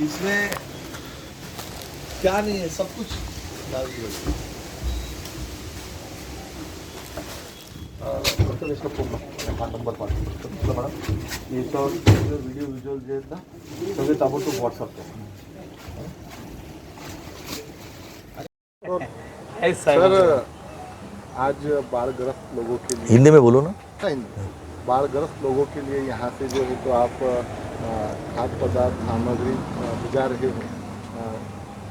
इसमें क्या नहीं है, सब कुछ डाल दिया। नंबर మేడం ये सब वीडियो विजुअल చేద్దాం सगळे ताबडतोब व्हाट्सएप सर आज बाढ़ग्रस्त लोगों के लिए हिंदी में बोलो ना। बाढ़ग्रस्त लोगों के लिए यहाँ से जो है तो आप खाद्य पदार्थ सामग्री भिजा रहे हैं,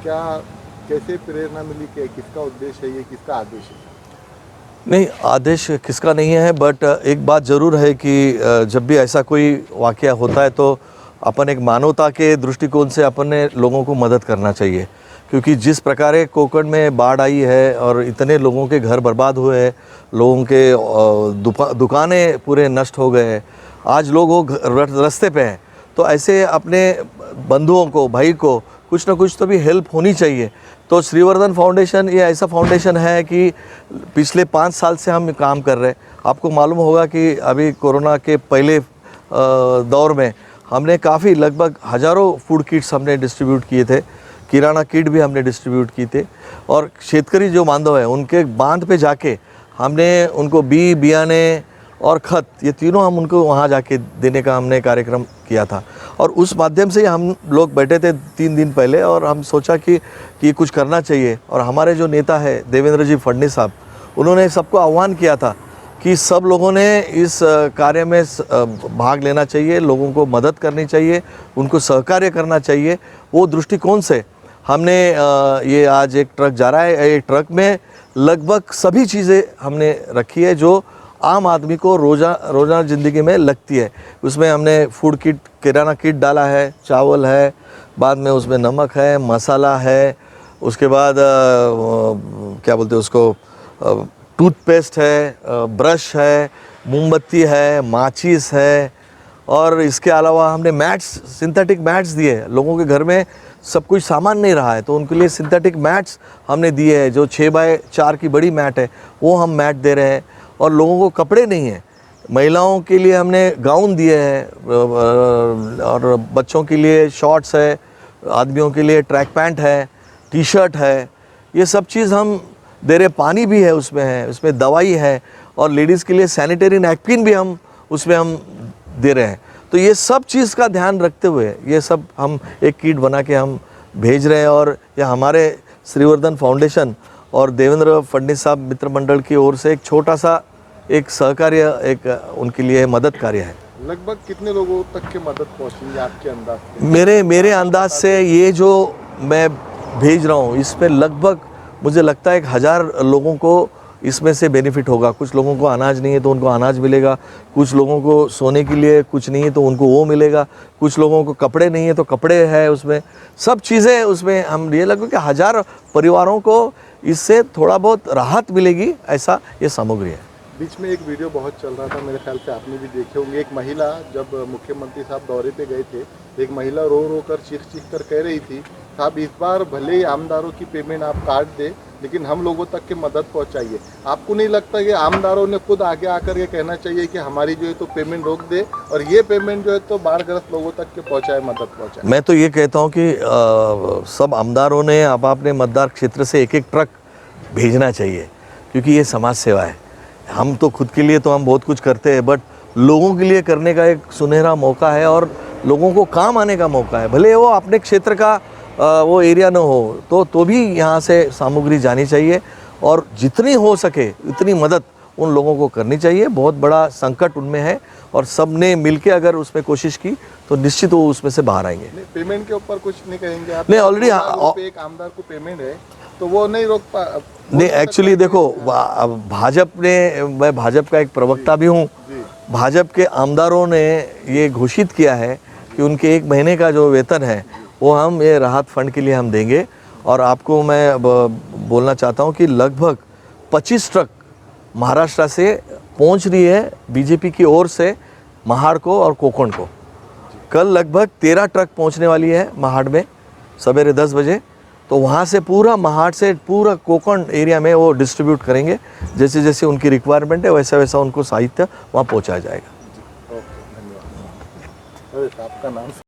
क्या कैसे प्रेरणा मिली, कि किसका उद्देश्य है, ये किसका आदेश है? नहीं, आदेश किसका नहीं है, बट एक बात ज़रूर है कि जब भी ऐसा कोई वाक़या होता है तो अपन एक मानवता के दृष्टिकोण से अपने लोगों को मदद करना चाहिए, क्योंकि जिस प्रकार कोकण में बाढ़ आई है और इतने लोगों के घर बर्बाद हुए हैं, लोगों के दुकानें पूरे नष्ट हो गए हैं, आज लोग वो रास्ते पे हैं, तो ऐसे अपने बंधुओं को, भाई को कुछ ना कुछ तो भी हेल्प होनी चाहिए। तो श्रीवर्धन फाउंडेशन ये ऐसा फाउंडेशन है कि पिछले 5 साल से हम काम कर रहे हैं। आपको मालूम होगा कि अभी कोरोना के पहले दौर में हमने काफ़ी लगभग हज़ारों फूड किट्स हमने डिस्ट्रीब्यूट किए थे, किराना किट भी हमने डिस्ट्रीब्यूट किए थे, और शेतकरी जो बांधव हैं उनके बांध पे जाके हमने उनको बियाने और खत, ये तीनों हम उनको वहाँ जाके देने का हमने कार्यक्रम किया था। और उस माध्यम से हम लोग बैठे थे 3 दिन पहले और हम सोचा कि कुछ करना चाहिए, और हमारे जो नेता है देवेंद्र जी फडणवीस साहब, उन्होंने सबको आह्वान किया था कि सब लोगों ने इस कार्य में भाग लेना चाहिए, लोगों को मदद करनी चाहिए, उनको सहकार्य करना चाहिए। वो दृष्टिकोण से हमने ये आज एक ट्रक जा रहा है, एक ट्रक में लगभग सभी चीज़ें हमने रखी है जो आम आदमी को रोज़ाना ज़िंदगी में लगती है। उसमें हमने फूड किट, किराना किट डाला है, चावल है, बाद में उसमें नमक है, मसाला है, उसके बाद क्या बोलते हैं उसको, टूथपेस्ट है, ब्रश है, मोमबत्ती है, माचिस है, और इसके अलावा हमने मैट्स, सिंथेटिक मैट्स दिए। लोगों के घर में सब कुछ सामान नहीं रहा है तो उनके लिए सिंथेटिक मैट्स हमने दिए हैं, जो 6x4 की बड़ी मैट है वो हम मैट दे रहे हैं। और लोगों को कपड़े नहीं हैं, महिलाओं के लिए हमने गाउन दिए हैं, और बच्चों के लिए शॉर्ट्स है, आदमियों के लिए ट्रैक पैंट है, टी शर्ट है, ये सब चीज़ हम दे रहे। पानी भी है उसमें, उसमें दवाई है, और लेडीज़ के लिए सैनिटरी नैपकिन भी हम उसमें हम दे रहे हैं। तो ये सब चीज़ का ध्यान रखते हुए ये सब हम एक किट बना के हम भेज रहे हैं, और यह हमारे श्रीवर्धन फाउंडेशन और देवेंद्र फडणवीस साहब मित्र मंडल की ओर से एक छोटा सा एक सहकार्य, एक उनके लिए मदद कार्य है। लगभग कितने लोगों तक की मदद पहुंची आपके अंदाज से? मेरे अंदाज से ये जो मैं भेज रहा हूँ इसमें लगभग मुझे लगता है 1000 लोगों को इसमें से बेनिफिट होगा। कुछ लोगों को अनाज नहीं है तो उनको अनाज मिलेगा, कुछ लोगों को सोने के लिए कुछ नहीं है तो उनको वो मिलेगा, कुछ लोगों को कपड़े नहीं है तो कपड़े है, उसमें सब चीज़ें उसमें हम ये लगभग 1000 परिवारों को इससे थोड़ा बहुत राहत मिलेगी, ऐसा ये सामग्री है। बीच में एक वीडियो बहुत चल रहा था, मेरे ख्याल से आपने भी देखे होंगे। एक महिला, जब मुख्यमंत्री साहब दौरे पे गए थे, एक महिला रो रो कर चीख कर कह रही थी, साहब इस बार भले ही आमदारों की पेमेंट आप काट दे लेकिन हम लोगों तक की मदद पहुंचाइए। आपको नहीं लगता कि आमदारों ने खुद आगे आकर के कहना चाहिए कि हमारी जो है तो पेमेंट रोक दे और ये पेमेंट जो है तो बाढ़ग्रस्त लोगों तक के पहुंचाए, मदद पहुंचाए? मैं तो ये कहता हूँ कि सब आमदारों ने अब अपने मतदार क्षेत्र से एक ट्रक भेजना चाहिए, क्योंकि ये समाज सेवा है। हम तो खुद के लिए तो हम बहुत कुछ करते हैं, बट लोगों के लिए करने का एक सुनहरा मौका है और लोगों को काम आने का मौका है। भले वो अपने क्षेत्र का वो एरिया न हो तो भी यहाँ से सामग्री जानी चाहिए, और जितनी हो सके उतनी मदद उन लोगों को करनी चाहिए। बहुत बड़ा संकट उनमें है और सब ने मिलके अगर उसमें कोशिश की तो निश्चित वो उसमें से बाहर आएंगे। पेमेंट के ऊपर कुछ नहीं कहेंगे आप? नहीं, ऑलरेडी एक आमदार को पेमेंट है तो वो नहीं रोक पा। नहीं, एक्चुअली देखो, भाजपा ने, मैं भाजपा का एक प्रवक्ता भी हूँ, भाजपा के आमदारों ने ये घोषित किया है कि उनके 1 महीने का जो वेतन है वो हम ये राहत फंड के लिए हम देंगे। और आपको मैं बोलना चाहता हूँ कि लगभग 25 ट्रक महाराष्ट्र से पहुँच रही है बीजेपी की ओर से महाड़ को और कोकण को। कल लगभग 13 ट्रक पहुँचने वाली है महाड़ में सवेरे 10 बजे। तो वहाँ से पूरा महाड़ से पूरा कोकण एरिया में वो डिस्ट्रीब्यूट करेंगे, जैसे जैसे उनकी रिक्वायरमेंट है वैसा वैसा उनको साहित्य वहाँ पहुँचाया जाएगा। ओके, धन्यवाद। आपका नाम?